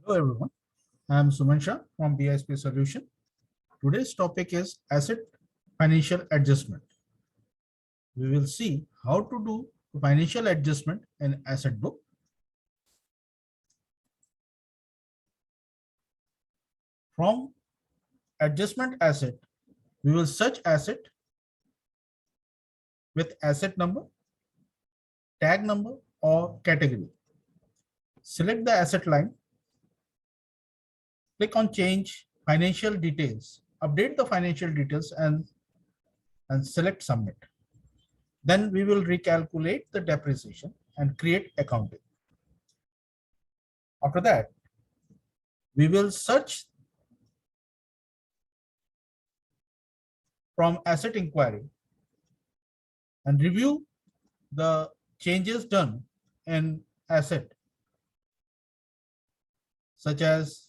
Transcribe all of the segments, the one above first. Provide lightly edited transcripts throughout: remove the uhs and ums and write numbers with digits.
Hello everyone, I am Suman Shah from BISP Solution. Today's topic is asset financial adjustment. We will see how to do financial adjustment in asset book. From adjustment asset, we will search asset with asset number, tag number or category. Select the asset line, click on change financial details, update the financial details and select submit. Then we will recalculate the depreciation and create accounting. After that, we will search from asset inquiry and review the changes done in asset, such as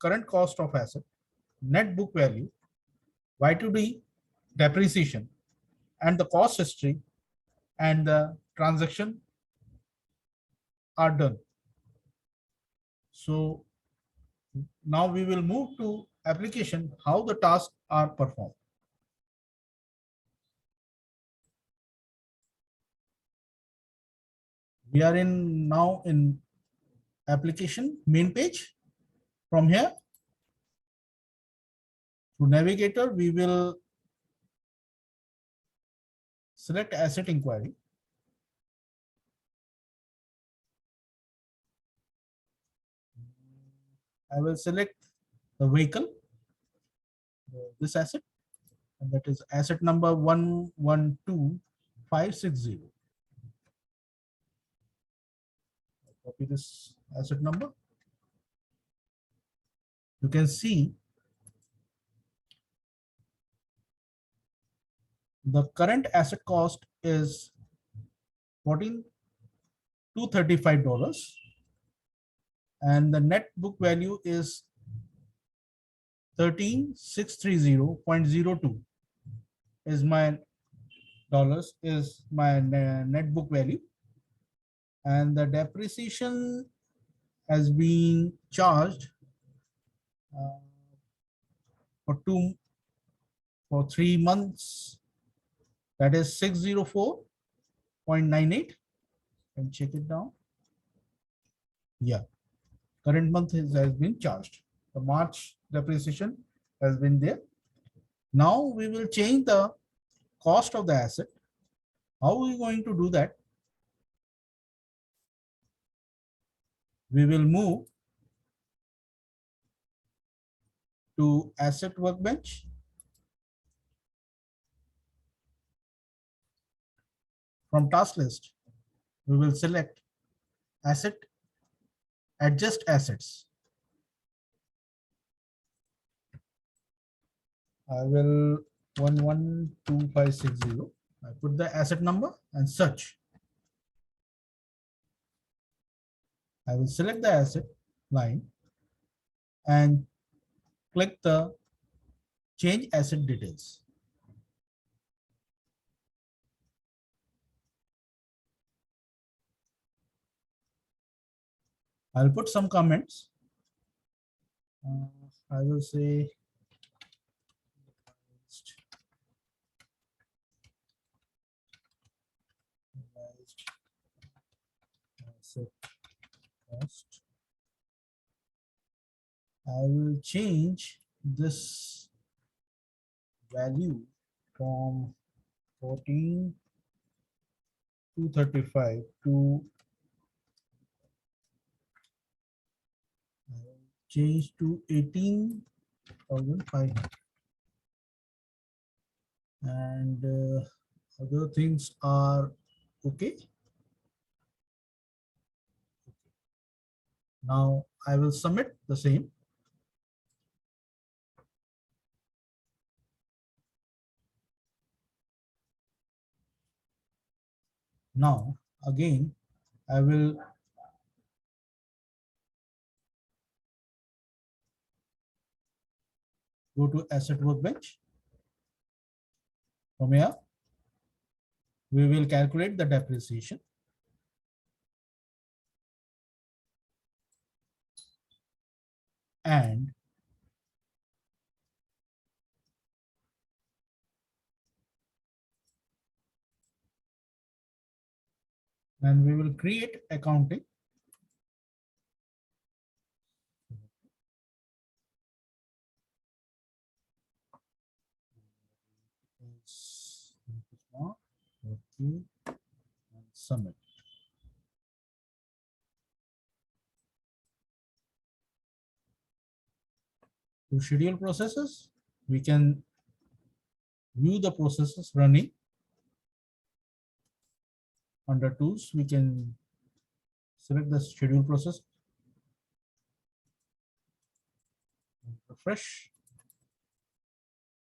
current cost of asset, net book value, Y2D depreciation, and the cost history and the transaction are done. So now we will move to application, how the tasks are performed. We are now in application main page. From here to navigator, we will select asset inquiry. I will select the vehicle, this asset, and that is asset number 112560. Copy this asset number. You can see the current asset cost is $14,235 and the net book value is 13,630.02 is my dollars, is my net book value, and the depreciation has been charged for 3 months, that is 604.98, and check it down. Yeah, current month has been charged. The March depreciation has been there. Now we will change the cost of the asset. How are we going to do that? We will move to asset workbench. From task list, we will select asset, adjust assets. I will 112560. I put the asset number and search. I will select the asset line and click the change asset details. I'll put some comments. I will say asset cost. I will change this value from 14,235 to change to 18,500, and other things are okay. Now I will submit the same. Now again I will go to asset workbench. From here we will calculate the depreciation. and we will create accounting. Okay, and submit. To schedule processes, we can view the processes running. Under tools, we can select the schedule process, refresh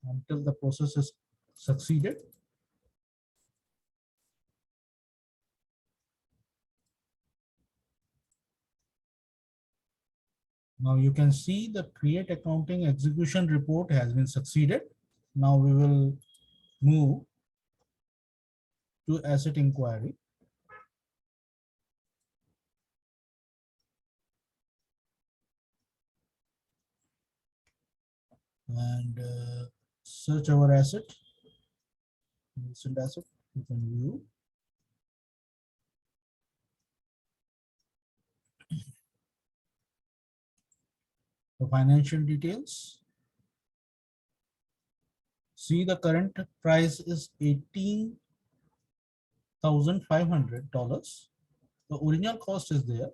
until the process is succeeded. Now you can see the create accounting execution report has been succeeded. Now we will move to asset inquiry. And search our asset. Recent asset, you can view. The financial details. See, the current price is $18,500. The original cost is there.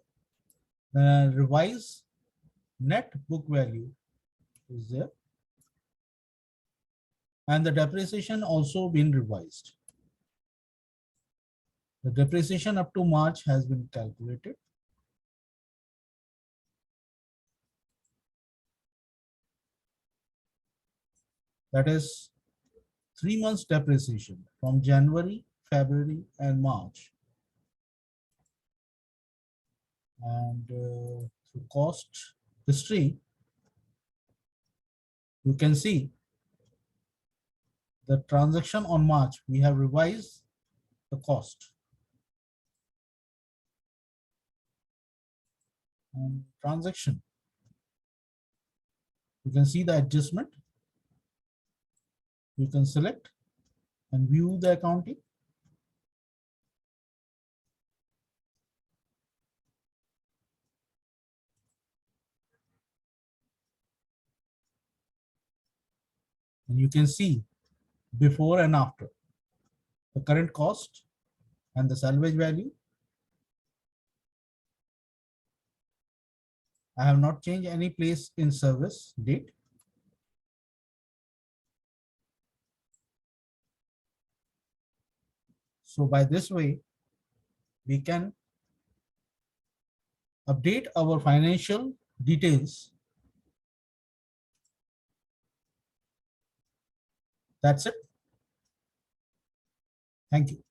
The revised net book value is there. And the depreciation also been revised. The depreciation up to March has been calculated. That is 3 months depreciation from January, February, and March. And through cost history, you can see the transaction on March, we have revised the cost. And transaction, you can see the adjustment. You can select and view the accounting. And you can see before and after the current cost and the salvage value. I have not changed any place in service date. So by this way, we can update our financial details. That's it. Thank you.